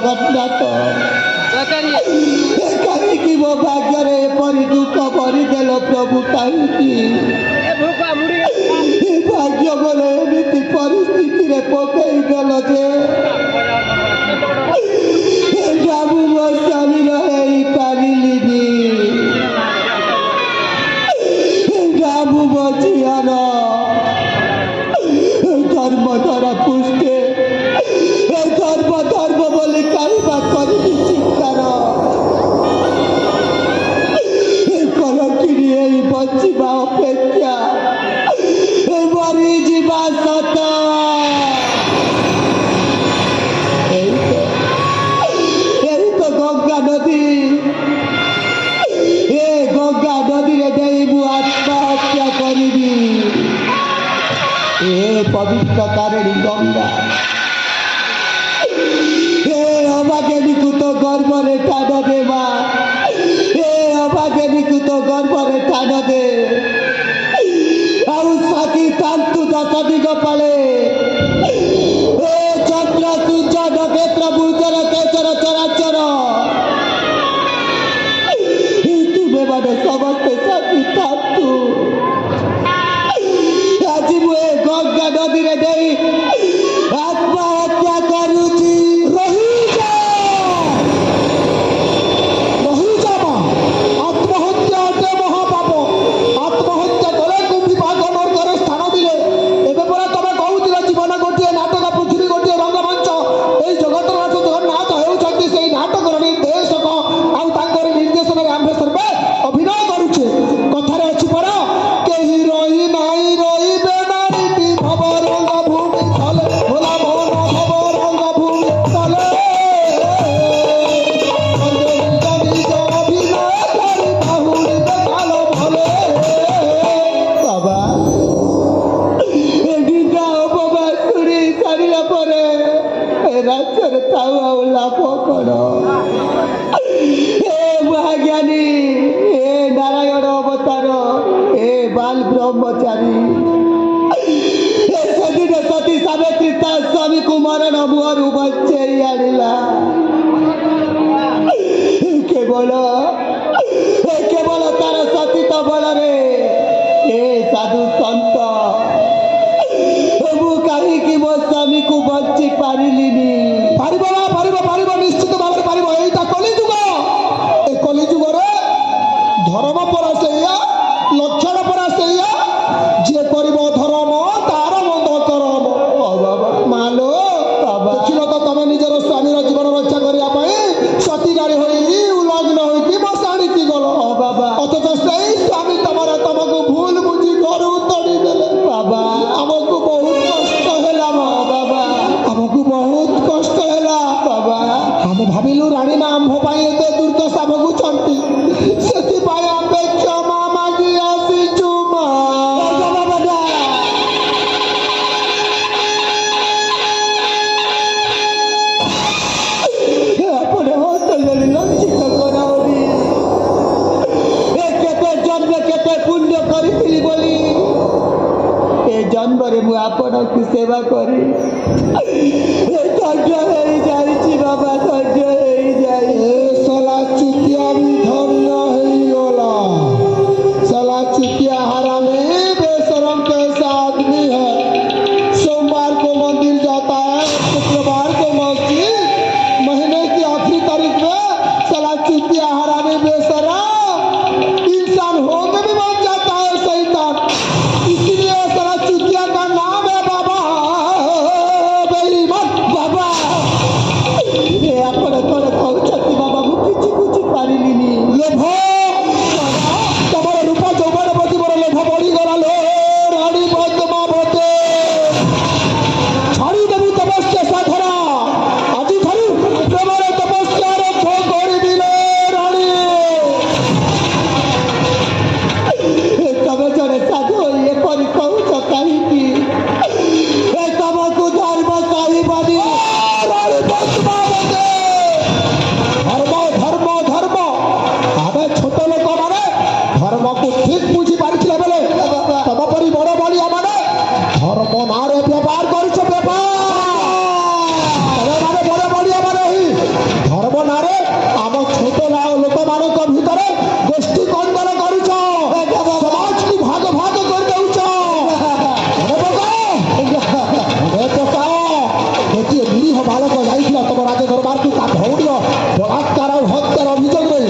जगन्नाथ कहीं मो भाग्य एपरी दुख भरीदेल प्रभु कहीं भाग्य मोर एमती परिस्थिति पकईदेल जे बाबू मो स्वामी रही पारिनी बाबू मो झीर धर्म द्वारा पुष्टे धर्म धर्म बोली कहवा करी चिंतार कलकिरी बचा अपेक्षा मरी जा सत तो गंगा नदी गंगा नदी में मु आत्महत्या करी पवित्र तारिणी गंगा अभागिनी को तो गर्भ रे टाण दे अभागिनी को तो गर्भ रे टाण दे आखि तांतु दश दिग पाले चंद्र सूर्य नक्षत्र भूचर केचर चराचर तुम्हें मैंने समस्ते साथी तांतु आज मुझे गंगा नदी रे नहीं आत्महत्या करुची नारायण अवतार बाल ब्रह्मचारी सती सावित्री स्वामी को मरण मुहरु बचे आनिला केवल तार सती तो बल साधु संत मु कहीं मो स्वामी को बची पारिलिनी निश्चित भाव में पार यही कलिजुग ए कलिजुग धर्म पर से लक्षण पर से जे कर धर्म तार बंद करम मालो देखिल तो तुम निजर स्वामी जीवन रक्षा करने सती नारी उलग्न होशाणी की गल अथच से स्वामी तुमको भूल बुझी घर तड़ी देले बाबा आमको बहुत कष्ट है बाबा आमको बहुत कष्ट है बाबा आम भाविलु राणी माँ आम एत दुर्दशा भोगुंट से आम क्षमा मागी आसीचु लंचित कराओनी केते जन्म केते पुण्य करी बोली ए जन्म रे मु आपन की सेवा करी धैर्य हो जाई बाबा धैर्य हो जाई सला चुतिया भी धन्य हो गला सला चुतिया हरामी बेशरम कैसा आदमी है सोमवार को मंदिर जाता है शुक्रवार को मस्जिद महीने की आखिरी तारीख में सला चुतिया हरामी बेशरम इंसान होकर भी बन जाता है शैतान इसलिए सला चुतिया का नाम है बाबा बाबा ये आपण कोन कहउछती बाबा मु किछि कुछि पारिलिनी लोभ तमर रूप जौवन प्रति मोर लोभ बढ़ी गला लो रानी पद्मा भते छाड़ी देबी तपस्या साधना आजि थारु प्रेमर तपस्या रख करि दिले रानी तब जड़े साधु ये परि कहउछ काहे की ए तमको धर्म साही बानी रानी पद्मा भते धर्म धर्म धर्म आमे छोट लोक माने धर्म को ठीक बुझी पारिथिला बेले तम परि बड़ बड़िया माने धर्म नारे व्यवहार करिछ व्यवहार तमे माने बड़ बड़िया माने ही ତୁ ତା ଭଉଣୀର ବଳାତ୍କାର ଆଉ ହତ୍ୟାର ଅଭିଯୋଗରେ